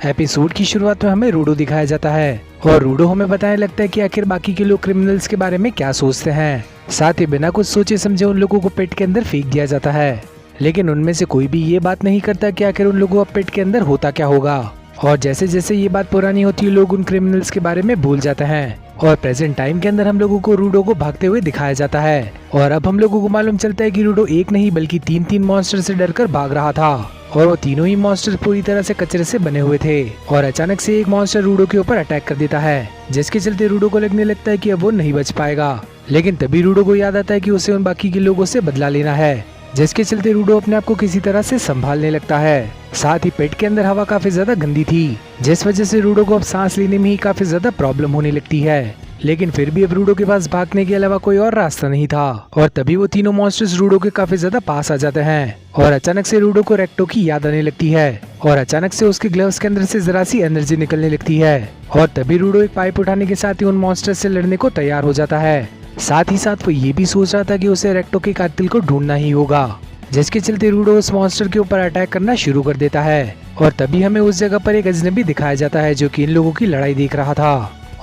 Episode की शुरुआत में हमें रूडो दिखाया जाता है और रूडो हमें बताने लगता है कि आखिर बाकी के लोग क्रिमिनल्स के बारे में क्या सोचते हैं। साथ ही बिना कुछ सोचे समझे उन लोगों को पेट के अंदर फेंक दिया जाता है, लेकिन उनमें से कोई भी ये बात नहीं करता कि आखिर उन लोगों का पेट के अंदर होता क्या होगा। और जैसे जैसे ये बात पुरानी होती है, लोग उन क्रिमिनल्स के बारे में भूल जाते हैं और प्रेजेंट टाइम के अंदर हम लोगों को रूडो को भागते हुए दिखाया जाता है। और अब हम लोगों को मालूम चलता है कि रूडो एक नहीं बल्कि तीन मॉन्स्टर से डरकर भाग रहा था और वो तीनों ही मॉन्स्टर पूरी तरह से कचरे से बने हुए थे। और अचानक से एक मॉन्स्टर रूडो के ऊपर अटैक कर देता है, जिसके चलते रूडो को लगने लगता है कि अब वो नहीं बच पाएगा। लेकिन तभी रूडो को याद आता है कि उसे उन बाकी के लोगों से बदला लेना है, जिसके चलते रूडो अपने आप को किसी तरह से संभालने लगता है। साथ ही पेट के अंदर हवा काफी ज्यादा गंदी थी, जिस वजह से रूडो को अब सांस लेने में ही काफी ज्यादा प्रॉब्लम होने लगती है। लेकिन फिर भी अब रूडो के पास भागने के अलावा कोई और रास्ता नहीं था और तभी वो तीनों मॉन्स्टर्स रूडो के काफी ज्यादा पास आ जाते हैं। और अचानक से रूडो को रेक्टो की याद आने लगती है और अचानक से उसके ग्लव्स के अंदर से जरा सी एनर्जी निकलने लगती है और तभी रूडो एक पाइप उठाने के साथ ही उन मॉन्स्टर से लड़ने को तैयार हो जाता है। साथ ही साथ वो ये भी सोच रहा था कि उसे रेक्टो के कातिल को ढूंढना ही होगा, जिसके चलते रूडो उस मॉन्स्टर के ऊपर अटैक करना शुरू कर देता है। और तभी हमें उस जगह पर एक अजनबी दिखाया जाता है जो कि इन लोगों की लड़ाई देख रहा था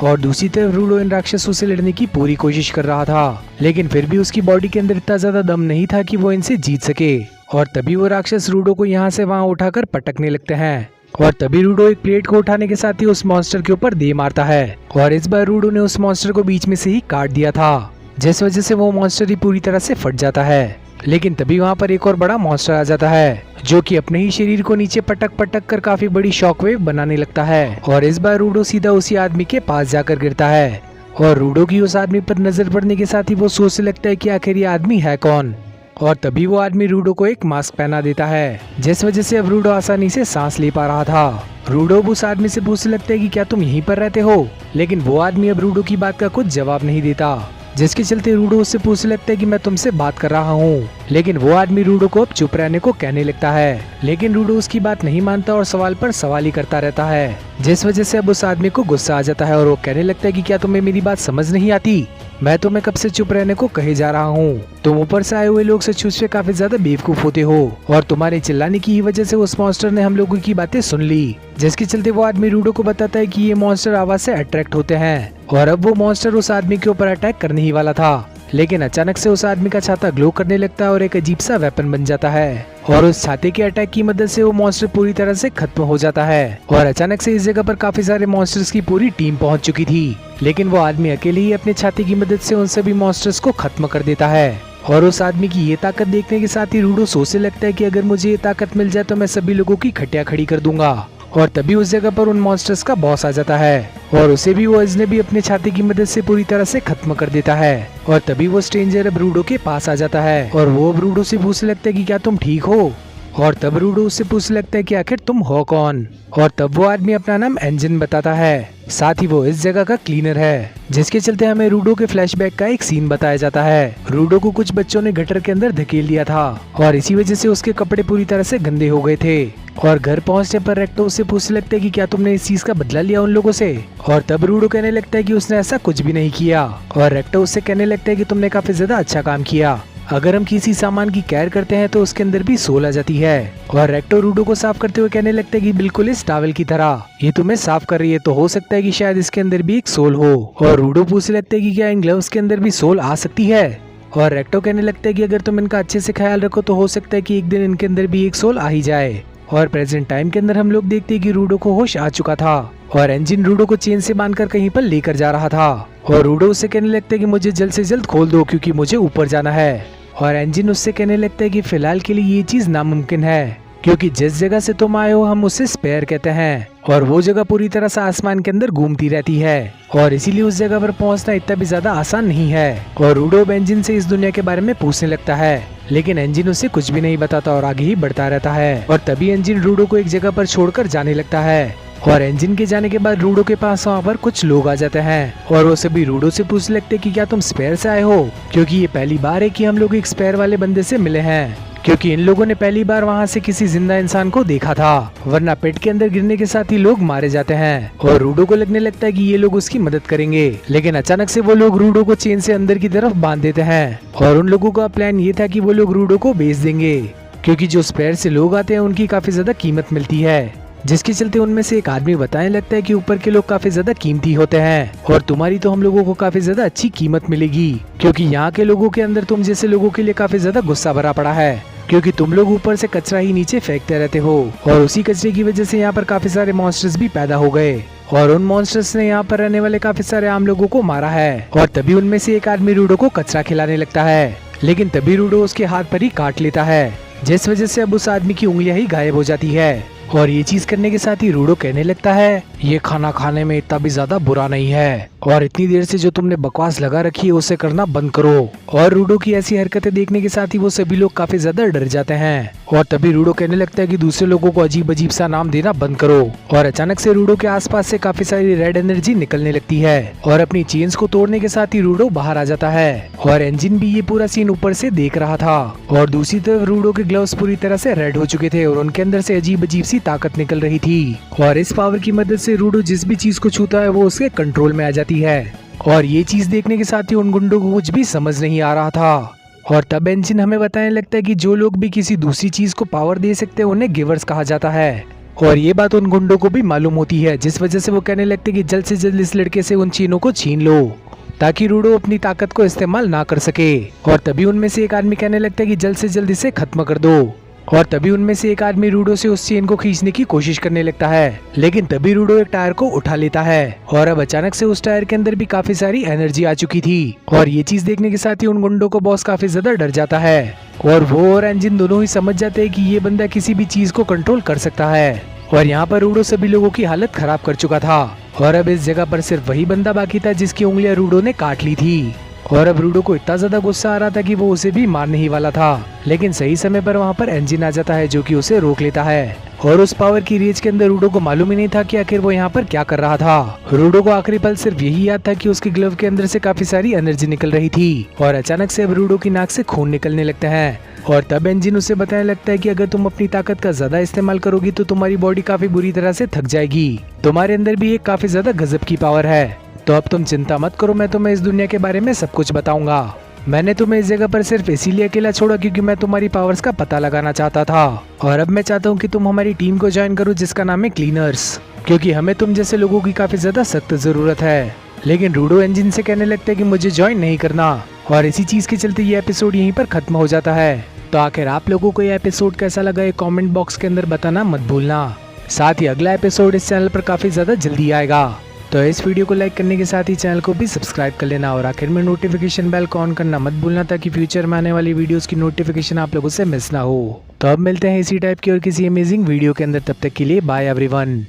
और दूसरी तरफ रूडो इन राक्षसों से लड़ने की पूरी कोशिश कर रहा था, लेकिन फिर भी उसकी बॉडी के अंदर इतना ज्यादा दम नहीं था कि वो इनसे जीत सके। और तभी वो राक्षस रूडो को यहाँ से वहाँ उठाकर पटकने लगते हैं और तभी रूडो एक प्लेट को उठाने के साथ ही उस मॉन्स्टर के ऊपर दे मारता है और इस बार रूडो ने उस मॉन्स्टर को बीच में से ही काट दिया था, जिस वजह से वो मॉन्स्टर ही पूरी तरह से फट जाता है। लेकिन तभी वहाँ पर एक और बड़ा मॉन्स्टर आ जाता है जो कि अपने ही शरीर को नीचे पटक पटक कर काफी बड़ी शॉकवेव बनाने लगता है और इस बार रूडो सीधा उसी आदमी के पास जाकर गिरता है और रूडो की उस आदमी पर नजर पड़ने के साथ ही वो सोचने लगता है कि आखिर ये आदमी है कौन। और तभी वो आदमी रूडो को एक मास्क पहना देता है, जिस वजह से अब रूडो आसानी से सांस ले पा रहा था। रूडो उस आदमी से पूछने लगता है कि क्या तुम यहीं पर रहते हो, लेकिन वो आदमी अब रूडो की बात का कुछ जवाब नहीं देता, जिसके चलते रूडो उससे पूछने लगता है कि मैं तुमसे बात कर रहा हूँ। लेकिन वो आदमी रूडो को अब चुप रहने को कहने लगता है, लेकिन रूडो उसकी बात नहीं मानता और सवाल पर सवाल ही करता रहता है, जिस वजह से अब उस आदमी को गुस्सा आ जाता है और वो कहने लगता है कि क्या तुम्हें मेरी बात समझ नहीं आती, मैं तुम्हें कब से चुप रहने को कहे जा रहा हूँ। तुम ऊपर से आए हुए लोग सचमुच में काफी ज्यादा बेवकूफ होते हो और तुम्हारे चिल्लाने की ही वजह से उस मॉन्स्टर ने हम लोगों की बातें सुन ली, जिसके चलते वो आदमी रूडो को बताता है कि ये मॉन्स्टर आवाज से अट्रैक्ट होते हैं। और अब वो मॉन्स्टर उस आदमी के ऊपर अटैक करने ही वाला था, लेकिन अचानक से उस आदमी का छाता ग्लो करने लगता है और एक अजीब सा वेपन बन जाता है और उस छाते के अटैक की मदद से वो मॉन्स्टर पूरी तरह से खत्म हो जाता है। और अचानक से इस जगह पर काफी सारे मॉन्स्टर्स की पूरी टीम पहुंच चुकी थी, लेकिन वो आदमी अकेले ही अपने छाते की मदद से उन सभी मॉन्स्टर्स को खत्म कर देता है। और उस आदमी की ये ताकत देखने के साथ ही रूडो सोचने लगता है कि अगर मुझे ये ताकत मिल जाए तो मैं सभी लोगों की खटिया खड़ी कर दूंगा। और तभी उस जगह पर उन मॉन्स्टर्स का बॉस आ जाता है और उसे भी वो अजनबी अपने छाती की मदद से पूरी तरह से खत्म कर देता है। और तभी वो स्ट्रेंजर अब रूडो के पास आ जाता है और वो अब रूडो से पूछने लगता है कि क्या तुम ठीक हो। और तब रूडो उससे पूछने लगता है कि आखिर तुम हो कौन। और तब वो आदमी अपना नाम एंजिन बताता है, साथ ही वो इस जगह का क्लीनर है, जिसके चलते हमें रूडो के फ्लैशबैक का एक सीन बताया जाता है। रूडो को कुछ बच्चों ने गटर के अंदर धकेल दिया था और इसी वजह से उसके कपड़े पूरी तरह से गंदे हो गए थे। और घर पहुंचने पर रेक्टो उससे पूछने लगता है कि क्या तुमने इस चीज का बदला लिया उन लोगों से। और तब रूडो कहने लगता है कि उसने ऐसा कुछ भी नहीं किया और रेक्टो उससे कहने लगता है कि तुमने काफी ज्यादा अच्छा काम किया, अगर हम किसी सामान की केयर करते हैं तो उसके अंदर भी सोल आ जाती है। और रेक्टो रूडो को साफ करते हुए कहने लगता है कि बिल्कुल इस टॉवल की तरह ये तुम्हें साफ कर रही है, तो हो सकता है कि शायद इसके अंदर भी एक सोल हो। और रूडो पूछने लगता है कि क्या इन ग्लव्स के अंदर भी सोल आ सकती है। और रेक्टो कहने लगता है कि अगर तुम इनका अच्छे से ख्याल रखो तो हो सकता है कि एक दिन इनके अंदर भी एक सोल आ ही जाए। और प्रेजेंट टाइम के अंदर हम लोग देखते हैं कि रूडो को होश आ चुका था और एंजिन रूडो को चेन से बांधकर कहीं पर लेकर जा रहा था और रूडो उससे कहने लगता है कि मुझे जल्द से जल्द खोल दो क्योंकि मुझे ऊपर जाना है। और एंजिन उससे कहने लगता है कि फिलहाल के लिए ये चीज नामुमकिन है, क्योंकि जिस जगह से तुम आए हो हम उसे स्पेयर कहते हैं और वो जगह पूरी तरह से आसमान के अंदर घूमती रहती है और इसीलिए उस जगह पर पहुंचना इतना भी ज्यादा आसान नहीं है। और रूडो एंजिन से इस दुनिया के बारे में पूछने लगता है, लेकिन एंजिन उसे कुछ भी नहीं बताता और आगे ही बढ़ता रहता है। और तभी एंजिन रूडो को एक जगह पर छोड़कर जाने लगता है और एंजिन के जाने के बाद रूडो के पास वहाँ पर कुछ लोग आ जाते हैं और वो सभी रूडो से पूछने लगते कि क्या तुम स्पेयर से आए हो, क्योंकि ये पहली बार है कि हम लोग एक स्पेयर वाले बंदे से मिले हैं, क्योंकि इन लोगों ने पहली बार वहाँ से किसी जिंदा इंसान को देखा था, वरना पेट के अंदर गिरने के साथ ही लोग मारे जाते हैं। और रूडो को लगने लगता है कि ये लोग उसकी मदद करेंगे, लेकिन अचानक से वो लोग रूडो को चेन से अंदर की तरफ बांध देते हैं और उन लोगों का प्लान ये था कि वो लोग रूडो को बेच देंगे, क्योंकि जो स्पेयर से लोग आते हैं उनकी काफी ज्यादा कीमत मिलती है। जिसके चलते उनमें से एक आदमी बताने लगता है कि ऊपर के लोग काफी ज्यादा कीमती होते हैं और तुम्हारी तो हम लोगों को काफी ज्यादा अच्छी कीमत मिलेगी, क्योंकि यहाँ के लोगों के अंदर तुम जैसे लोगों के लिए काफी ज्यादा गुस्सा भरा पड़ा है, क्योंकि तुम लोग ऊपर से कचरा ही नीचे फेंकते रहते हो और उसी कचरे की वजह से यहाँ पर काफी सारे मॉन्स्टर्स भी पैदा हो गए और उन मॉन्स्टर्स ने यहाँ पर रहने वाले काफी सारे आम लोगों को मारा है। और तभी उनमें से एक आदमी रूडो को कचरा खिलाने लगता है, लेकिन तभी रूडो उसके हाथ पर ही काट लेता है, जिस वजह से अब उस आदमी की उंगलियां ही गायब हो जाती है। और ये चीज करने के साथ ही रूडो कहने लगता है, ये खाना खाने में इतना भी ज्यादा बुरा नहीं है और इतनी देर से जो तुमने बकवास लगा रखी है उसे करना बंद करो। और रूडो की ऐसी हरकतें देखने के साथ ही वो सभी लोग काफी ज्यादा डर जाते हैं और तभी रूडो कहने लगता है कि दूसरे लोगों को अजीब अजीब सा नाम देना बंद करो। और अचानक से रूडो के आसपास से काफी सारी रेड एनर्जी निकलने लगती है और अपनी चेन्स को तोड़ने के साथ ही रूडो बाहर आ जाता है और इंजन भी ये पूरा सीन ऊपर से देख रहा था। और दूसरी तरफ रूडो के ग्लव्स पूरी तरह से रेड हो चुके थे और उनके अंदर से अजीब अजीब सी ताकत निकल रही थी और इस पावर की मदद से रूडो जिस भी चीज को छूता है वो उसके कंट्रोल में आ जाती है। और ये चीज देखने के साथ ही उन गुंडों को कुछ भी समझ नहीं आ रहा था। और तब इंजन हमें बताने लगता है कि जो लोग भी किसी दूसरी चीज को पावर दे सकते हैं उन्हें गिवर्स कहा जाता है। और ये बात उन गुंडों को भी मालूम होती है, जिस वजह से वो कहने लगते हैं कि जल्द से जल्द इस लड़के से उन चीनों को छीन लो ताकि रूडो अपनी ताकत को इस्तेमाल ना कर सके। और तभी उनमें से एक आदमी कहने लगता है कि जल्द से जल्द इसे खत्म कर दो। और तभी उनमें से एक आदमी रूडो से उस चेन को खींचने की कोशिश करने लगता है, लेकिन तभी रूडो एक टायर को उठा लेता है और अब अचानक से उस टायर के अंदर भी काफी सारी एनर्जी आ चुकी थी। और ये चीज देखने के साथ ही उन गुंडों को बॉस काफी ज्यादा डर जाता है और वो और इंजन दोनों ही समझ जाते हैं कि ये बंदा किसी भी चीज को कंट्रोल कर सकता है। और यहाँ पर रूडो सभी लोगों की हालत खराब कर चुका था और अब इस जगह पर सिर्फ वही बंदा बाकी था जिसकी उंगलियां रूडो ने काट ली थी। और अब रूडो को इतना ज्यादा गुस्सा आ रहा था कि वो उसे भी मारने ही वाला था, लेकिन सही समय पर वहाँ पर इंजन आ जाता है जो कि उसे रोक लेता है। और उस पावर की रेंज के अंदर रूडो को मालूम ही नहीं था कि आखिर वो यहाँ पर क्या कर रहा था। रूडो को आखिरी पल सिर्फ यही याद था कि उसके ग्लव के अंदर से काफी सारी एनर्जी निकल रही थी और अचानक से अब रूडो की नाक से खून निकलने लगता है। और तब इंजन उसे बताने लगता है कि अगर तुम अपनी ताकत का ज्यादा इस्तेमाल करोगी तो तुम्हारी बॉडी काफी बुरी तरह से थक जाएगी। तुम्हारे अंदर भी एक काफी ज्यादा गजब की पावर है, तो अब तुम चिंता मत करो, मैं तुम्हें इस दुनिया के बारे में सब कुछ बताऊंगा। मैंने तुम्हें इस जगह पर सिर्फ इसीलिए अकेला छोड़ा क्योंकि मैं तुम्हारी पावर्स का पता लगाना चाहता था और अब मैं चाहता हूँ कि तुम हमारी टीम को ज्वाइन करो जिसका नाम है क्लीनर्स, क्योंकि हमें तुम जैसे लोगों की काफी ज्यादा सख्त जरूरत है। लेकिन रूडो इंजन से कहने लगता है कि मुझे ज्वाइन नहीं करना और इसी चीज के चलते ये एपिसोड यहीं पर खत्म हो जाता है। तो आखिर आप लोगों को ये एपिसोड कैसा लगा ये कमेंट बॉक्स के अंदर बताना मत भूलना। साथ ही अगला एपिसोड इस चैनल पर काफी ज्यादा जल्दी आएगा, तो इस वीडियो को लाइक करने के साथ ही चैनल को भी सब्सक्राइब कर लेना और आखिर में नोटिफिकेशन बेल को ऑन करना मत भूलना ताकि फ्यूचर में आने वाली वीडियोस की नोटिफिकेशन आप लोगों से मिस ना हो। तो अब मिलते हैं इसी टाइप की और किसी अमेजिंग वीडियो के अंदर, तब तक के लिए बाय एवरीवन।